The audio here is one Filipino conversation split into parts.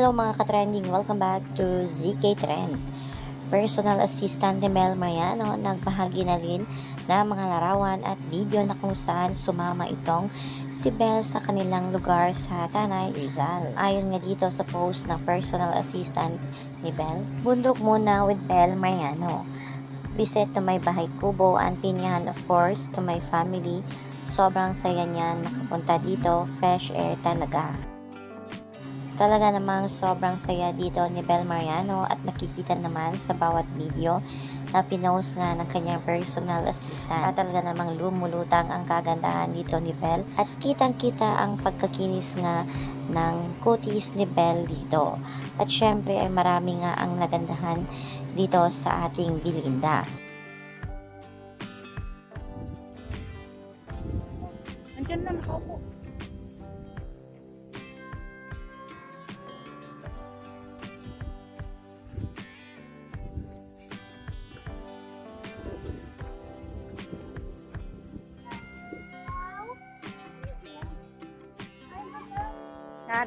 Hello mga ka-trending, welcome back to ZK Trend. Personal assistant ni Bel Mariano nagbahagi na rin ng mga larawan at video na kung saan sumama itong si Bel sa kanilang lugar sa Tanay, Rizal. Ayon nga dito sa post ng personal assistant ni Bel, bundok muna with Bel Mariano. Visit to my bahay kubo and pinyahan of course to my family. Sobrang saya niyan nakapunta dito, fresh air talaga. Talaga namang sobrang saya dito ni Bel Mariano at nakikita naman sa bawat video na pinost nga ng kanyang personal assistant. At talaga namang lumulutang ang kagandahan dito ni Bel at kitang-kita ang pagkakinis nga ng kutis ni Bel dito. At syempre ay marami nga ang nagandahan dito sa ating Belinda. Andiyan na, nakaupo.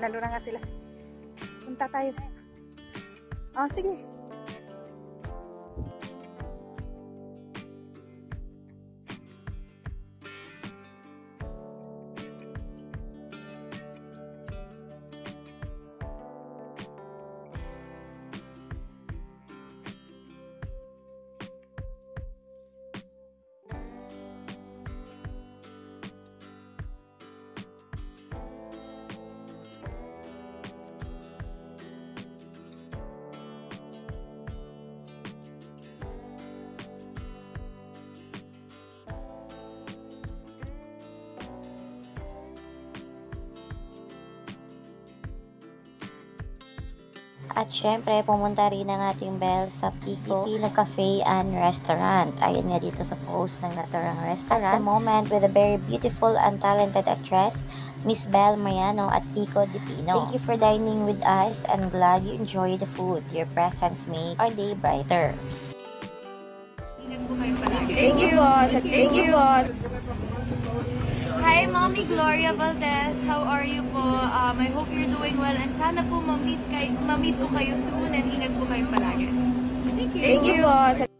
Lalo na nga sila. Punta tayo. Oh, sige. At syempre, pumunta rin ang ating Bel sa Pico Cafe and Restaurant. Ayon nga dito sa post ng naturang restaurant. At the moment, with a very beautiful and talented actress, Miss Bel Mariano at Pico de Pino. Thank you for dining with us and glad you enjoy the food. Your presence made our day brighter. Thank you, boss. Thank you, boss. Hi, Mommy Gloria Valdez. How are you po? I hope you're doing well and sana po ma-meet ko kayo soon and ingat po kayo palagi. Thank you, boss.